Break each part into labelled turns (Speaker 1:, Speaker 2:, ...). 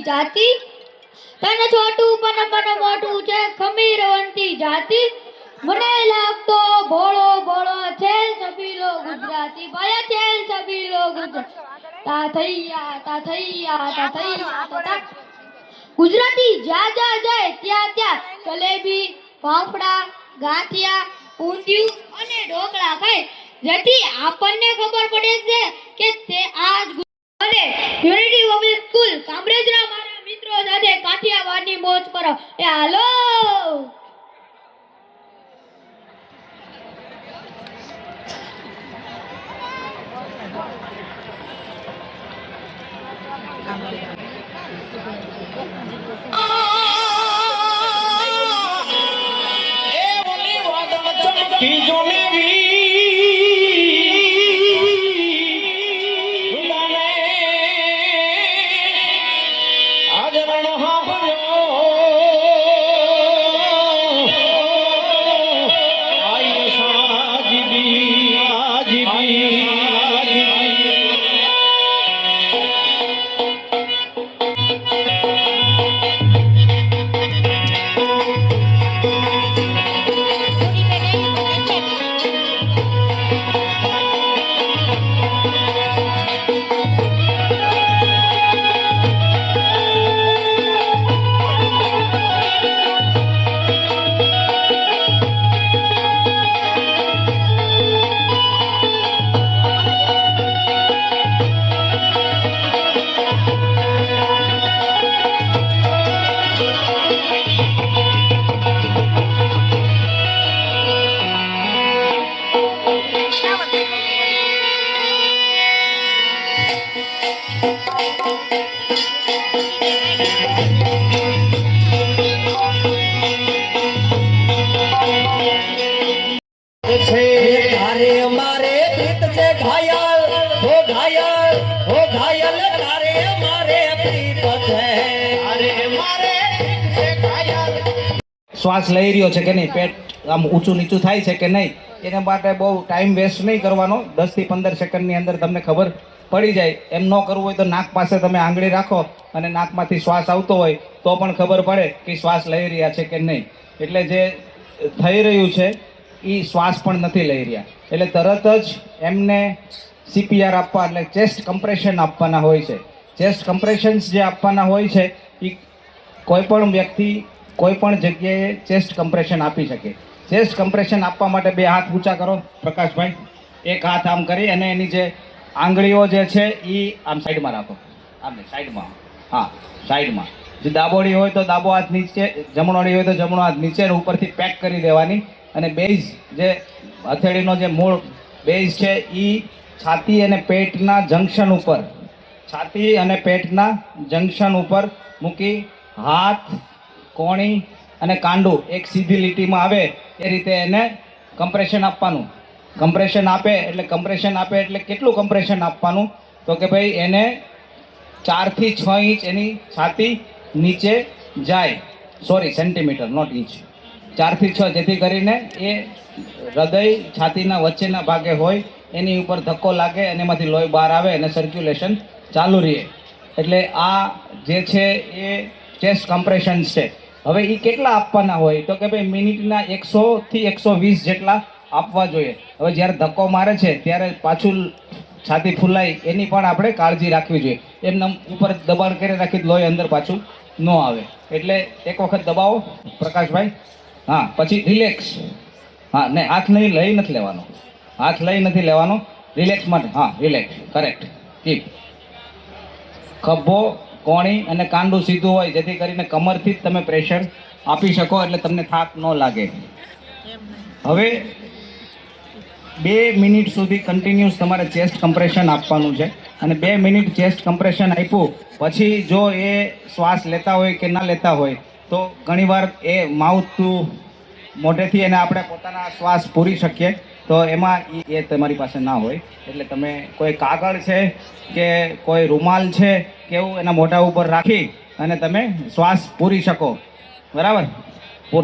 Speaker 1: જાતિ તને છોટું પણ મોટું છે ખમીરવંતી જાતિ મને લાગતો ભોળો ભોળો છેલ છબીલો ગુજરાતી ભાયા છેલ છબીલો ગુજરાતી તા થૈયા ગુજરાતી જ્યાં જ્યાં જાય ત્યાં ત્યાં જલેબી ફાફડા ગાંઠિયા ઊંધિયું અને ઢોકળા ખાય જેથી આપણને ખબર પડે છે કે તે આજ અને યુનિટી પબ્લિક સ્કૂલ કામરેજના મારા મિત્રો સાથે કાઠિયાવાડની મોજ કરો એ હાલો
Speaker 2: શ્વાસ લઈ રહ્યો છે કે નહીં, પેટ આમ ઊંચું નીચું થાય છે કે નહીં, એના માટે બહુ ટાઈમ વેસ્ટ નહીં કરવાનો. 10 થી 15 સેકન્ડની અંદર તમને ખબર પડી જાય. એમ ન કરવું હોય તો નાક પાસે તમે આંગળી રાખો અને નાકમાંથી શ્વાસ આવતો હોય તો પણ ખબર પડે કે શ્વાસ લઈ રહ્યા છે કે નહીં. એટલે જે થઈ રહ્યું છે એ શ્વાસ પણ નથી લઈ રહ્યા, એટલે તરત જ એમને CPR આપવા એટલે ચેસ્ટ કમ્પ્રેશન આપવાના હોય છે. ચેસ્ટ કમ્પ્રેશન્સ જે આપવાના હોય છે એ કોઈ પણ વ્યક્તિ કોઈ પણ જગ્યાએ ચેસ્ટ કમ્પ્રેશન આપી શકે. ચેસ્ટ કમ્પ્રેશન આપવા માટે 2 હાથ ઊંચા કરો પ્રકાશભાઈ. એક હાથ આમ કરી અને એની જે આંગળીઓ જે છે એ આમ સાઈડમાં રાખો, આમ સાઈડમાં, હા સાઈડમાં. જે દાબોડી હોય તો ડાબો હાથ નીચે, જમણોડી હોય તો જમણો હાથ નીચે, ઉપરથી પેક કરી દેવાની. અને બેઝ જે હથેળીનો જે મૂળ બેઝ છે એ છાતી અને પેટના જંકશન ઉપર, છાતી અને પેટના જંકશન ઉપર મૂકી હાથ, કોણી અને કાંડું એક સીધી લીટીમાં આવે એ રીતે એને કમ્પ્રેશન આપવાનું. કમ્પ્રેશન આપે એટલે કેટલું કમ્પ્રેશન આપવાનું તો કે ભાઈ એને 4 થી 6 ઇંચ એની છાતી નીચે જાય, સોરી સેન્ટીમીટર નોટ ઇંચ, 4 થી 6, જેથી કરીને એ હૃદય છાતીના વચ્ચેના ભાગે હોય એની ઉપર ધક્કો લાગે અને એમાંથી લોહી બહાર આવે અને સર્ક્યુલેશન ચાલુ રહે. એટલે આ જે છે એ ચેસ્ટ કમ્પ્રેશન્સ છે. હવે એ કેટલા આપવાના હોય તો કે ભાઈ મિનિટના 100 થી 120 જેટલા આપવા જોઈએ. હવે જ્યારે ધક્કો મારે છે ત્યારે પાછું છાતી ફૂલાય એની પણ આપણે કાળજી રાખવી જોઈએ. એમને ઉપર દબાણ કરી રાખી લોહી અંદર પાછું ન આવે. એટલે એક વખત દબાવો પ્રકાશભાઈ, હા, પછી રિલેક્સ, હા ને હાથ નહીં લઈ નથી લેવાનો, હાથ લઈ નથી લેવાનો, રિલેક્સ માટે, હા રિલેક્સ, કરેક્ટ, કીપ. ખભો, કોણી અને કાંડું સીધું હોય જેથી કરીને કમરથી જ તમે પ્રેશર આપી શકો એટલે તમને થાક ન લાગે. હવે 2 મિનિટ સુધી કન્ટિન્યુઅસ તમારે ચેસ્ટ કમ્પ્રેશન આપવાનું છે. અને 2 મિનિટ ચેસ્ટ કમ્પ્રેશન આપ્યું પછી જો એ શ્વાસ લેતા હોય કે ના લેતા હોય તો ઘણીવાર એ માઉથ ટુ મોઢેથી એને આપણે પોતાના શ્વાસ પૂરી શકીએ. તો એમાં એ તમારી પાસે ના હોય એટલે તમે કોઈ કાગળ છે કે કોઈ રૂમાલ છે કે એવું એના મોઢા ઉપર રાખી અને તમે શ્વાસ પૂરી શકો. બરાબર,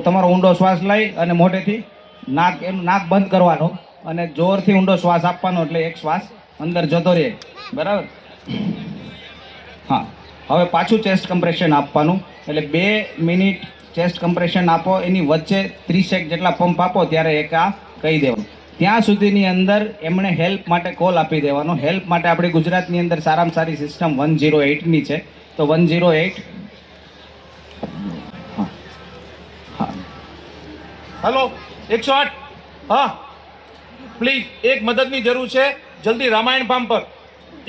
Speaker 2: તમારો ઊંડો શ્વાસ લઈ અને મોઢેથી એનું નાક બંધ કરવાનું અને જોરથી ઊંડો શ્વાસ આપવાનો એટલે એક શ્વાસ અંદર જતો રહે. બરાબર, હા હવે પાછું ચેસ્ટ કમ્પ્રેશન આપવાનું, એટલે 2 મિનિટ ચેસ્ટ કમ્પ્રેશન આપો, એની વચ્ચે 30 જેટલા પંપ આપો ત્યારે એક આ કહી દેવાનું. ત્યાં સુધીની અંદર એમણે હેલ્પ માટે કોલ આપી દેવાનો. હેલ્પ માટે આપણી ગુજરાતની અંદર સારામાં સારી સિસ્ટમ 108ની છે, તો 108. હા હા
Speaker 3: હેલો 108. હા પ્લીઝ, એક મદદની જરૂર છે. જલ્દી રામાયણ ફાર્મ પર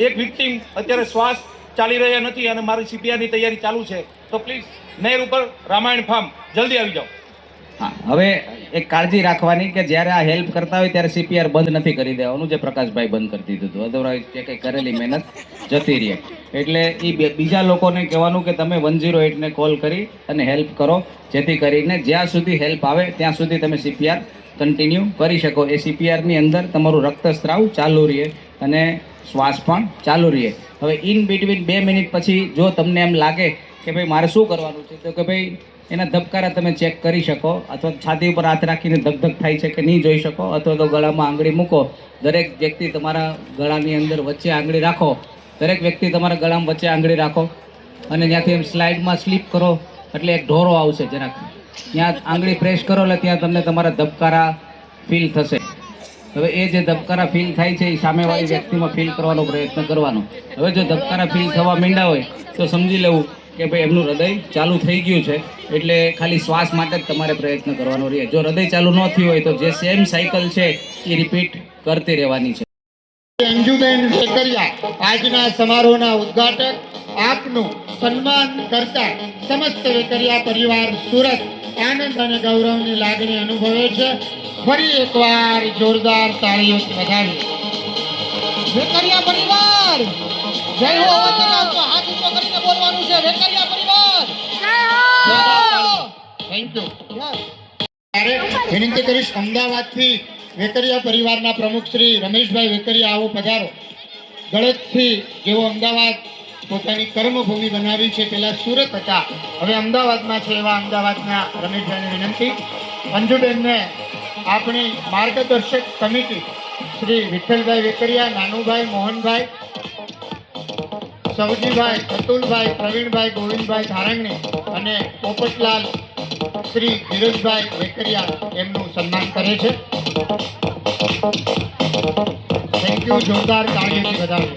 Speaker 3: એક વિક્ટીમ અત્યારે શ્વાસ ચાલી રહ્યા નથી અને મારી સીપીઆરની તૈયારી ચાલુ છે, તો પ્લીઝ નહેર ઉપર રામાયણ ફાર્મ જલ્દી આવી જાઓ.
Speaker 2: હા, હવે એક કાળજી રાખવાની કે જ્યારે આ હેલ્પ કરતા હોય ત્યારે સીપીઆર બંધ નથી કરી દેવાનું, જે પ્રકાશભાઈ બંધ કરી દીધું હતું. અદરવાઇઝ જે કંઈ કરેલી મહેનત જતી રહે. એટલે એ બીજા લોકોને કહેવાનું કે તમે 108ને કોલ કરી અને હેલ્પ કરો, જેથી કરીને જ્યાં સુધી હેલ્પ આવે ત્યાં સુધી તમે સીપીઆર કન્ટિન્યુ કરી શકો. એ સીપીઆરની અંદર તમારું રક્તસ્રાવ ચાલુ રહે અને શ્વાસ પણ ચાલુ રહે. હવે ઇન બિટવીન 2 મિનિટ પછી જો તમને એમ લાગે કે ભાઈ મારે શું કરવાનું છે, તો કે ભાઈ એના ધબકારા તમે ચેક કરી શકો, અથવા છાતી ઉપર હાથ રાખીને ધક થાય છે કે નહીં જોઈ શકો, અથવા તો ગળામાં આંગળી મૂકો. દરેક વ્યક્તિ તમારા ગળાની અંદર વચ્ચે આંગળી રાખો, દરેક વ્યક્તિ તમારા ગળામાં વચ્ચે આંગળી રાખો અને ત્યાંથી એમ સ્લાઇડમાં સ્લીપ કરો, એટલે એક ઢોરો આવશે. જરાક ત્યાં આંગળી પ્રેસ કરો એટલે ત્યાં તમને તમારા ધબકારા ફીલ થશે. હવે એ જે ધબકારા ફીલ થાય છે એ સામેવાળી વ્યક્તિમાં ફીલ કરવાનો પ્રયત્ન કરવાનો. હવે જો ધબકારા ફીલ થવા માંડ્યા હોય તો સમજી લેવું કે ભાઈ એમનું હૃદય ચાલુ થઈ ગયું છે, એટલે ખાલી શ્વાસ માટે જ તમારે પ્રયત્ન કરવાનો રહે. જો હૃદય ચાલુ ન થયું હોય તો જે સેમ સાયકલ છે એ રિપીટ કરતી રહેવાની છે.
Speaker 4: અંજુબેન વેકરિયા આજના સમારોહના ઉદ્ઘાટક, આપનું સન્માન કરતા સમસ્ત વેકરિયા પરિવાર સુરત આનંદ અને ગૌરવની લાગણી અનુભવે છે. ફરી એકવાર જોરદાર તાળીઓથી વધાવીએ. વેકરિયા પરિવાર જય હો. અવાજ આવતો હાથ ઊંચો કરીને બોલવાનું છે. વેકરિયા પરિવાર જય હો. Thank you. વિનંતી કરીશ અમદાવાદથી વેકરિયા પરિવારના પ્રમુખ શ્રી રમેશભાઈ વેકરિયા, આવો પધારો. ગળતથી જેઓ અમદાવાદ પોતાની કર્મભૂમિ બનાવી છે, પેલા સુરત હતા, હવે અમદાવાદમાં છે, એવા અમદાવાદના રમેશભાઈને વિનંતી. અંજુબેનને આપણી માર્ગદર્શક કમિટી શ્રી વિઠ્ઠલભાઈ વેકરિયા, નાનુભાઈ, મોહનભાઈ, સવજીભાઈ, અતુલભાઈ, પ્રવીણભાઈ, ગોવિંદભાઈ ધારંગણી અને પોપટલાલ શ્રી ધીરજભાઈ વેકરિયા એમનું સન્માન કરે છે. Thank you. જોરદાર તાળીઓથી વધાવીએ.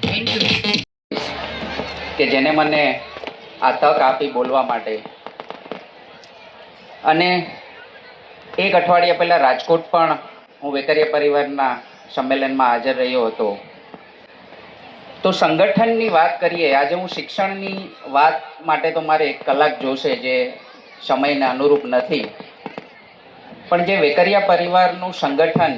Speaker 4: Thank you.
Speaker 5: કે જેને મને આ તક આપી બોલવા માટે. અને એક અઠવાડિયા પહેલાં રાજકોટ પણ હું વેકરિયા પરિવારના સંમેલનમાં હાજર રહ્યો હતો. તો સંગઠનની વાત કરીએ, આજે હું શિક્ષણની વાત માટે તો મારે 1 કલાક જોશે, જે સમયને અનુરૂપ નથી. પણ જે વેકરિયા પરિવારનું સંગઠન